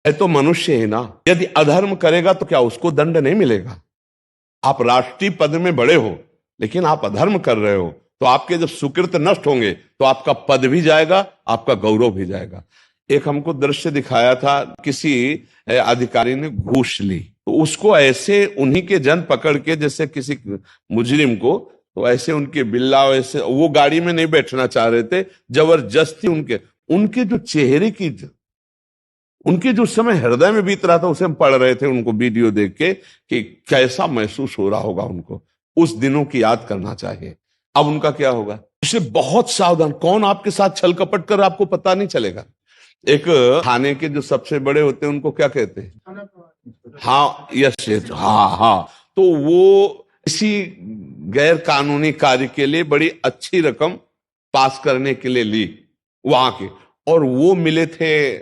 है तो मनुष्य ही ना। यदि अधर्म करेगा तो क्या उसको दंड नहीं मिलेगा? आप राष्ट्रीय पद में बड़े हो लेकिन आप अधर्म कर रहे हो तो आपके जब सुकृत नष्ट होंगे तो आपका पद भी जाएगा, आपका गौरव भी जाएगा। एक हमको दृश्य दिखाया था, किसी अधिकारी ने घूस ली तो उसको ऐसे उन्हीं के जन पकड़ के, जैसे किसी मुजरिम को, तो ऐसे उनके बिल्ला, ऐसे वो गाड़ी में नहीं बैठना चाह रहे थे, जबरदस्ती उनके उनके जो चेहरे की, उनके जो समय हृदय में बीत रहा था उसे हम पढ़ रहे थे उनको वीडियो देख के कि कैसा महसूस हो रहा होगा उनको। उस दिनों की याद करना चाहिए। अब उनका क्या होगा? इससे बहुत सावधान, कौन आपके साथ छल कपट कर आपको पता नहीं चलेगा। एक थाने के जो सबसे बड़े होते हैं उनको क्या कहते हैं? हाँ, यस यस, हाँ हाँ। तो वो इसी गैर कानूनी कार्य के लिए बड़ी अच्छी रकम पास करने के लिए ली वहां के, और वो मिले थे,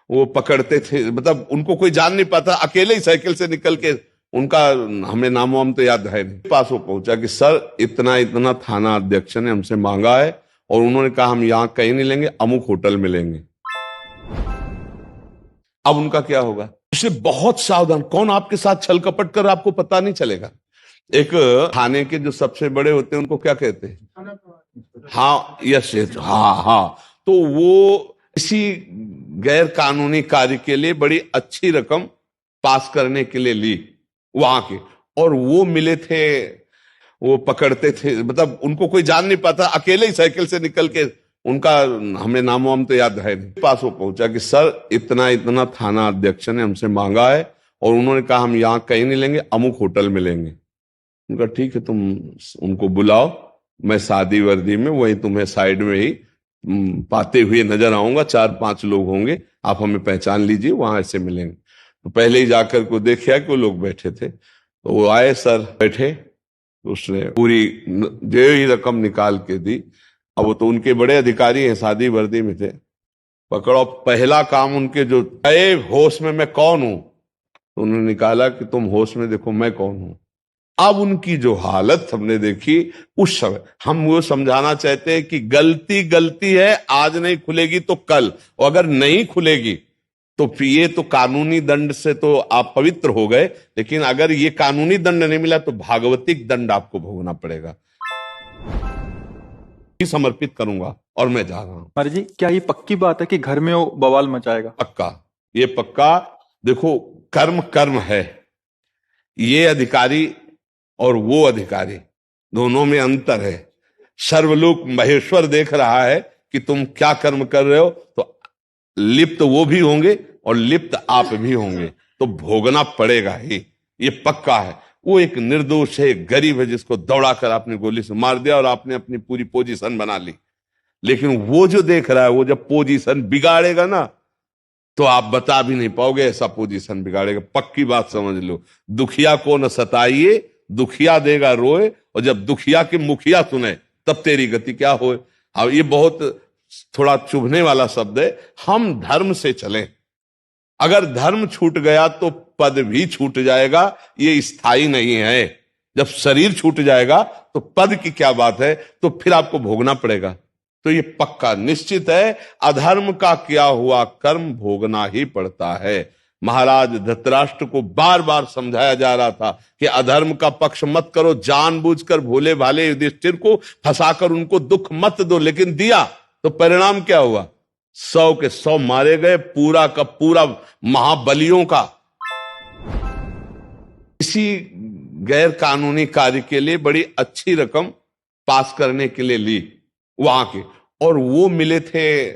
वो पकड़ते थे, मतलब उनको कोई जान नहीं पाता, अकेले ही साइकिल से निकल के, उनका हमें नाम वाम तो याद है नहीं, पास वो पहुंचा कि सर इतना इतना थाना अध्यक्ष ने हमसे मांगा है और उन्होंने कहा हम यहाँ कहीं नहीं लेंगे, अमुक होटल में लेंगे। अब उनका क्या होगा? इससे बहुत सावधान, कौन आपके साथ छल कपट कर आपको पता नहीं चलेगा। एक थाने के जो सबसे बड़े होते हैं उनको क्या कहते हैं? हाँ, यस यस, हाँ हाँ। तो वो इसी गैर कानूनी कार्य के लिए बड़ी अच्छी रकम पास करने के लिए ली वहां के, और वो मिले थे, वो पकड़ते थे, मतलब उनको कोई जान नहीं पाता, अकेले ही साइकिल से निकल के, उनका हमें नाम वाम तो याद है नहीं, पास वो पहुंचा कि सर इतना इतना थाना अध्यक्ष ने हमसे मांगा है और उन्होंने कहा हम यहाँ कहीं नहीं लेंगे, अमुक होटल में लेंगे। उनका ठीक है, तुम उनको बुलाओ, मैं सादी वर्दी में वहीं तुम्हें साइड में ही पाते हुए नजर आऊंगा, 4-5 लोग होंगे, आप हमें पहचान लीजिए, वहां ऐसे मिलेंगे। तो पहले ही जाकर को देखा कि वो लोग बैठे थे, तो वो आए, सर बैठे, तो उसने पूरी जो ही रकम निकाल के दी। अब वो तो उनके बड़े अधिकारी हैं, सादी वर्दी में थे, पकड़ो, पहला काम उनके जो, अरे होश में मैं कौन हूं, तो उन्होंने निकाला कि तुम होश में देखो मैं कौन हूं। अब उनकी जो हालत हमने देखी उस समय, हम वो समझाना चाहते हैं कि गलती गलती है, आज नहीं खुलेगी तो कल, और अगर नहीं खुलेगी तो फिर ये तो कानूनी दंड से तो आप पवित्र हो गए, लेकिन अगर ये कानूनी दंड नहीं मिला तो भागवतिक दंड आपको भोगना पड़ेगा। समर्पित करूंगा और मैं जा रहा हूं। अरे जी, क्या ये पक्की बात है कि घर में वो बवाल मचाएगा? पक्का, ये पक्का। देखो, कर्म कर्म है, ये अधिकारी और वो अधिकारी दोनों में अंतर है। सर्वलोक महेश्वर देख रहा है कि तुम क्या कर्म कर रहे हो, तो लिप्त वो भी होंगे और लिप्त आप भी होंगे, तो भोगना पड़ेगा ही, ये पक्का है। वो एक निर्दोष है, एक गरीब है, जिसको दौड़ाकर आपने गोली से मार दिया और आपने अपनी पूरी पोजीशन बना ली, लेकिन वो जो देख रहा है, वो जब पोजीशन बिगाड़ेगा ना, तो आप बता भी नहीं पाओगे, ऐसा पोजीशन बिगाड़ेगा, पक्की बात समझ लो। दुखिया को न सताइए, दुखिया देगा रोए, और जब दुखिया के मुखिया सुने तब तेरी गति क्या होए। अब ये बहुत थोड़ा चुभने वाला शब्द है। हम धर्म से चलें, अगर धर्म छूट गया तो पद भी छूट जाएगा, ये स्थायी नहीं है। जब शरीर छूट जाएगा तो पद की क्या बात है, तो फिर आपको भोगना पड़ेगा। तो ये पक्का निश्चित है, अधर्म का किया हुआ कर्म भोगना ही पड़ता है। महाराज धृतराष्ट्र को बार बार समझाया जा रहा था कि अधर्म का पक्ष मत करो, जानबूझकर भोले भाले युधिष्ठिर को फंसाकर उनको दुख मत दो, लेकिन दिया तो परिणाम क्या हुआ? 100 के 100 मारे गए, पूरा का पूरा महाबलियों का। इसी गैर कानूनी कार्य के लिए बड़ी अच्छी रकम पास करने के लिए ली वहां के, और वो मिले थे,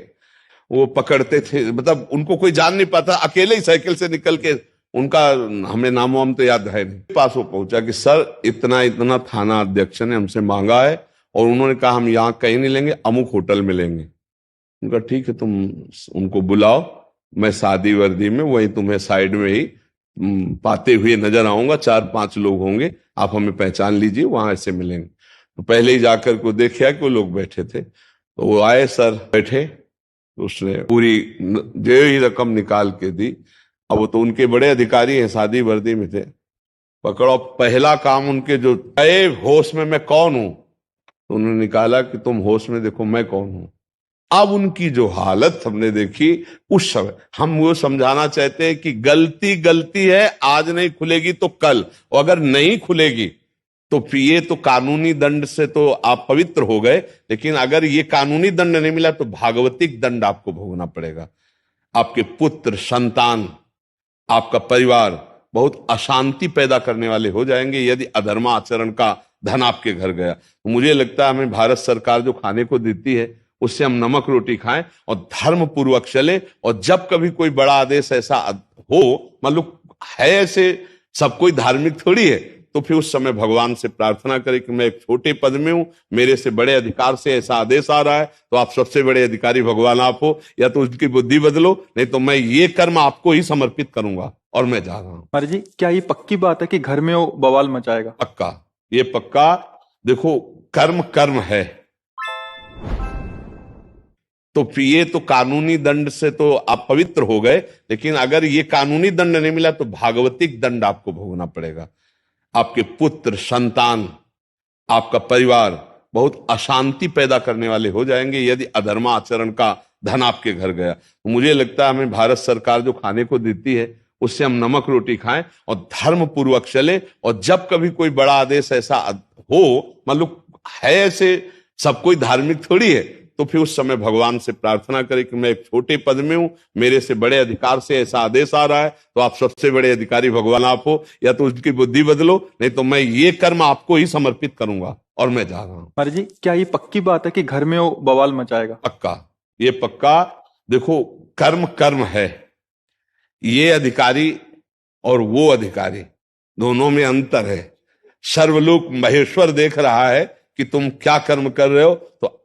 वो पकड़ते थे, मतलब उनको कोई जान नहीं पाता, अकेले ही साइकिल से निकल के, उनका हमें नाम वाम तो याद है नहीं, पास वो पहुंचा कि सर इतना इतना थाना अध्यक्ष ने हमसे मांगा है और उन्होंने कहा हम यहाँ कहीं नहीं लेंगे, अमुक होटल में लेंगे। उनका ठीक है, तुम उनको बुलाओ, मैं सादी वर्दी में वहीं तुम्हें साइड में ही पाते हुए नजर आऊंगा, 4-5 लोग होंगे, आप हमें पहचान लीजिए, वहां ऐसे मिलेंगे। तो पहले ही जाकर को देखा कि वो लोग बैठे थे, तो वो आए, सर बैठे, तो उसने पूरी जो ही रकम निकाल के दी। अब वो तो उनके बड़े अधिकारी हैं, सादी वर्दी में थे, पकड़ो, पहला काम उनके जो, अरे होश में मैं कौन हूं, तो उन्होंने निकाला कि तुम होश में देखो मैं कौन हूं। अब उनकी जो हालत हमने देखी, उस समय हम वो समझाना चाहते हैं कि गलती गलती है, आज नहीं खुलेगी तो कल, और अगर नहीं खुलेगी तो फिर ये तो कानूनी दंड से तो आप पवित्र हो गए, लेकिन अगर ये कानूनी दंड नहीं मिला तो भागवतिक दंड आपको भोगना पड़ेगा। आपके पुत्र, संतान, आपका परिवार बहुत अशांति पैदा करने वाले हो जाएंगे यदि अधर्माचरण का धन आपके घर गया। मुझे लगता है हमें भारत सरकार जो खाने को देती है उससे हम नमक रोटी खाएं और धर्म पूर्वक चले, और जब कभी कोई बड़ा आदेश ऐसा हो, मतलब है ऐसे, सब कोई धार्मिक थोड़ी है, तो फिर उस समय भगवान से प्रार्थना करें कि मैं एक छोटे पद में हूं, मेरे से बड़े अधिकार से ऐसा आदेश आ रहा है, तो आप सबसे बड़े अधिकारी भगवान आप हो, या तो उसकी बुद्धि बदलो, नहीं तो मैं ये कर्म आपको ही समर्पित करूंगा और मैं जा रहा हूं। महाराज जी, क्या ये पक्की बात है कि घर में वो बवाल मचाएगा? पक्का, ये पक्का। देखो, कर्म कर्म है, तो फिर ये तो कानूनी दंड से तो आप पवित्र हो गए, लेकिन अगर ये कानूनी दंड नहीं मिला तो भागवतिक दंड आपको भोगना पड़ेगा। आपके पुत्र, संतान, आपका परिवार बहुत अशांति पैदा करने वाले हो जाएंगे यदि अधर्माचरण का धन आपके घर गया। मुझे लगता है हमें भारत सरकार जो खाने को देती है उससे हम नमक रोटी खाएं और धर्म पूर्वक चले, और जब कभी कोई बड़ा आदेश ऐसा हो, मतलब है ऐसे, सब कोई धार्मिक थोड़ी है, तो फिर उस समय भगवान से प्रार्थना करें कि मैं एक छोटे पद में हूं, मेरे से बड़े अधिकार से ऐसा आदेश आ रहा है, तो आप सबसे बड़े अधिकारी भगवान आप हो, या तो उसकी बुद्धि बदलो, नहीं तो मैं ये कर्म आपको ही समर्पित करूंगा और मैं जा रहा हूं। महाराज जी, क्या ये पक्की बात है कि घर में वो बवाल मचाएगा? पक्का, ये पक्का। देखो, कर्म कर्म है, ये अधिकारी और वो अधिकारी दोनों में अंतर है। सर्वलोक महेश्वर देख रहा है कि तुम क्या कर्म कर रहे हो, तो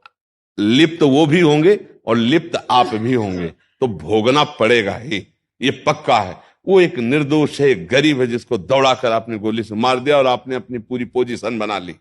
लिप्त वो भी होंगे और लिप्त आप भी होंगे, तो भोगना पड़ेगा ही, ये पक्का है। वो एक निर्दोष है, एक गरीब है, जिसको दौड़ाकर आपने गोली से मार दिया और आपने अपनी पूरी पोजीशन बना ली।